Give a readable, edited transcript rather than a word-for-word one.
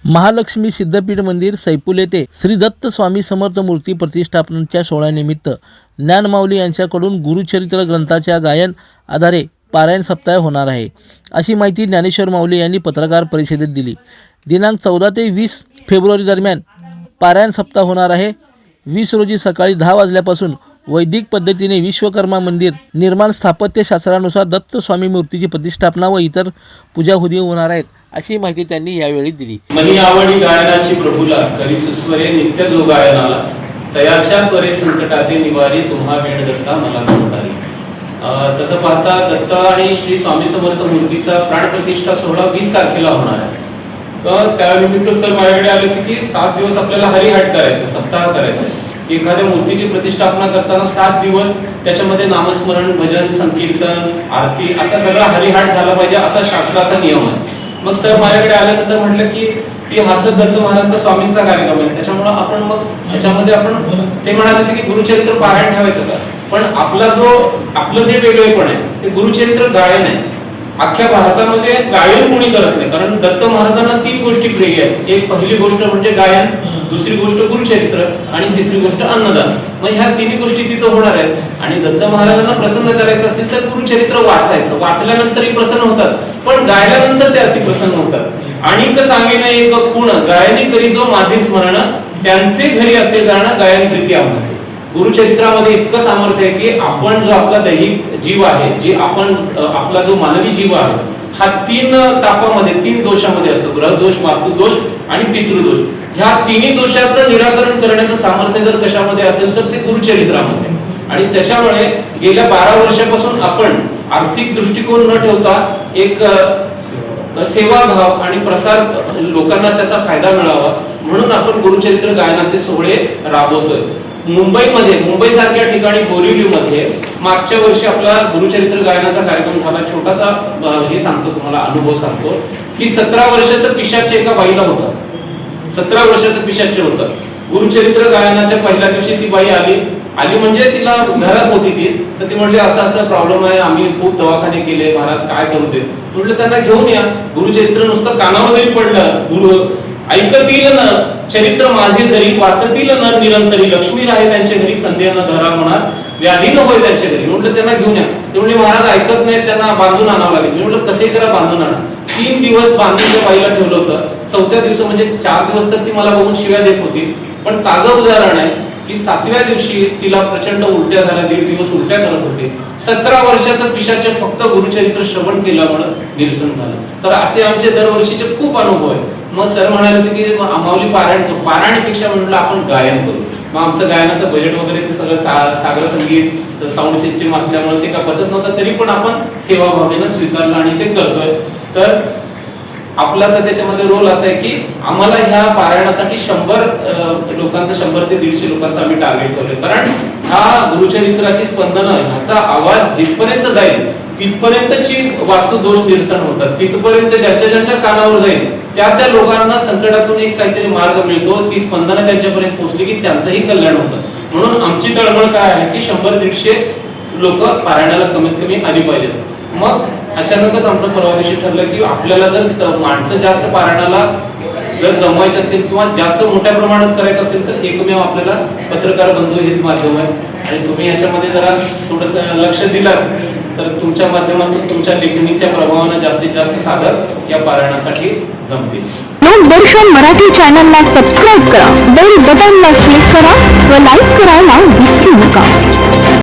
महालक्ष्मी सिद्धपीठ मंदिर सैपुल येथे श्री दत्त स्वामी समर्थ मूर्ती प्रतिष्ठापनेच्या सोहळ्यानिमित्त ज्ञानमाऊली यांच्याकडून गुरुचरित्र ग्रंथाच्या गायन आधारे पारायण सप्ताह होणार आहे, अशी माहिती ज्ञानेश्वर माऊली यांनी पत्रकार परिषदेत दिली। दिनांक 14 ते 20 फेब्रुवारी दरम्यान पारायण सप्ताह होणार आहे। 20 रोजी सकाळी 10 वाजल्यापासून वैदिक पद्धतीने विश्वकर्मा मंदिर निर्माण स्थापत्य शास्त्रानुसार दत्त स्वामी मूर्तीची प्रतिष्ठापना व इतर पूजाविधी होणार आहेत, अशी माहिती त्यांनी यावेळी दिली। मनी आवडी गायनाची प्रभूला करी सुस्वरे नित्य जो गायनाला तयाच्या त्वरे संकटाते निवारी तुम्हा वेळ दत्ता मला कोणतारी। तसं पाहता दत्त आणि श्री स्वामी समर्थ मूर्तीचा प्राण प्रतिष्ठा सोहळा 20 तारखेला होणार आहे। तर त्यानिमित्त सर माझ्याकडे आले की 7 दिवस आपल्याला हरिहाट करायचं, सप्ताह करायचा आहे। एखाद्या मूर्तीची प्रतिष्ठापना करताना 7 दिवस त्याच्यामध्ये नामस्मरण, भजन, संकीर्तन, आरती असा सगळा हरिहाट झाला पाहिजे, असा शास्त्राचा नियम आहे। मग सर माझ्याकडे आल्यानंतर म्हटलं की हा तर दत्त महाराजांचा स्वामींचा कार्यक्रम आहे, त्याच्यामुळे आपण मग याच्यामध्ये आपण ते म्हणाले की गुरुचरित्र पारायण ठेवायचं का, पण आपलं जे वेगळेपण आहे ते गुरुचरित्र गायन आहे। अख्ख्या भारतामध्ये गायन कोणी करत नाही, कारण दत्त महाराजांना 3 गोष्टी प्रिय आहेत। एक पहिली गोष्ट म्हणजे गायन, दुसरी गोष्ट गुरुचरित्र आणि तिसरी गोष्ट अन्नदान। मग ह्या 3 गोष्टी तिथं होणार आहेत आणि दत्त महाराजांना प्रसन्न करायचं असेल तर गुरुचरित्र वाचायचं, वाचल्यानंतरही प्रसन्न होतात, पण गायल्यानंतर ते अति प्रसन्न होतात। आणि सांगेन एक गुण गायनी करी जो माझे स्मरण त्यांचे घरी असे जाणं गायन प्रीती आम्हास। गुरुचरित्रामध्ये इतकं सामर्थ्य आहे की आपण जो आपला दैहिक जीव आहे, जे आपण आपला जो मानवी जीव आहे, हा 3 तापामध्ये 3 दोषामध्ये असतो, ग्रह दोष, वास्तु दोष आणि पितृदोष। ह्या 3 दोषाचं निराकरण करण्याचं सामर्थ्य जर कशामध्ये असेल तर ते गुरुचरित्रामध्ये। आणि त्याच्यामुळे गेल्या 12 वर्षापासून आपण आर्थिक दृष्टिकोन न ठेवता एक सेवाभाव आणि प्रसार, लोकांना त्याचा फायदा मिळावा म्हणून आपण गुरुचरित्र गायनाचे सोहळे राबवतोय। मुंबई सारख्या ठिकाणी बोरिवलीमध्ये मागच्या वर्षी आपला गुरुचरित्र गायनाचा कार्यक्रम झाला। छोटासा हे सांगतो तुम्हाला, अनुभव सांगतो की 17 वर्षाचं पिशाच एका बाईला होता, 17 वर्षाचं पिशाच होतं। गुरुचरित्र गायनाच्या पहिल्या दिवशी ती बाई आली म्हणजे तिला घरात होती ती, तर ती म्हटली असं प्रॉब्लेम आहे, आम्ही खूप दवाखाने केले महाराज, काय करू दे। म्हटलं त्यांना घेऊन या, गुरुचरित्र नुसतं कानावर जरी पडलं, गुरु ऐकतील न चरित्र माझे जरी वाचतील नर निरंतरी लक्ष्मी राहे त्यांच्या घरी संध्या न धरा होणार व्याधी न होय त्यांच्या घरी। म्हटलं त्यांना घेऊन या, ते म्हणजे महाराज ऐकत नाही, त्यांना बांधून आणावं लागेल। मी म्हटलं कसे करा, बांधून आणा। 3 दिवस बांधून त्या बाईला ठेवलं होतं। 4थ्या दिवशी म्हणजे 4 दिवस तर ती मला बघून शिव्या देत होती, पण ताजं उदाहरण आहे की 7व्या दिवशी तिला प्रचंड उलट्या झाल्या, 1.5 दिवस उलट्या करत होते। 17 वर्षाचं पिशाचे फक्त गुरुचरित्र श्रवण केल्यामुळे निरसन झालं। तर असे आमचे दरवर्षीचे खूप अनुभव आहेत। मग सर म्हणाले होते की माऊली पारायण करू, पारायणपेक्षा म्हटलं आपण गायन करू। मग आमचं गायनाचं बजेट वगैरे ते सगळं सागर संगीत साऊंड सिस्टीम असल्यामुळे ते का बसत नव्हतं, तरी पण आपण सेवाभावनेनं स्वीकारलं आणि ते करतोय। तर आपला तर त्याच्यामध्ये रोल असा आहे की आम्हाला ह्या पारायणासाठी 100 लोकांचं, 100 ते 150 लोकांचं आम्ही टार्गेट ठेवलंय। कारण ह्या गुरुचरित्राची स्पंदनं, ह्याचा आवाज जिथपर्यंत जाईल तिथपर्यंतची वास्तु दोष निरसन होतात, तिथपर्यंत ज्यांच्या कानावर जाईल त्या लोकांना संकटातून एक काहीतरी मार्ग मिळतो, ती स्पंदनं त्यांच्यापर्यंत पोहोचली की त्यांचंही कल्याण होतं। म्हणून आमची तळमळ काय आहे की 100-150 लोक पारायणाला कमीत कमी आली पाहिजेत। मग अचानकच आमचं परवा दिवशी ठरलं की आपल्याला जर माणसं जास्त पारायणाला जर जमवायचे असतील किंवा जास्त मोठ्या प्रमाणात करायचं असेल तर एकमेव आपल्याला पत्रकार बंधू हेच माध्यम आहे। आणि तुम्ही याच्यामध्ये जरा थोडंसं लक्ष दिलं तर तुमच्या माध्यमातून तुमच्या लेखणीच्या प्रभावाने जास्तीत जास्त साधक या पारायणासाठी जमतील। लोकदर्शन मराठी चॅनलला सबस्क्राईब करा, बेल बटनला क्लिक करा व लाईक करायला विसरू नका।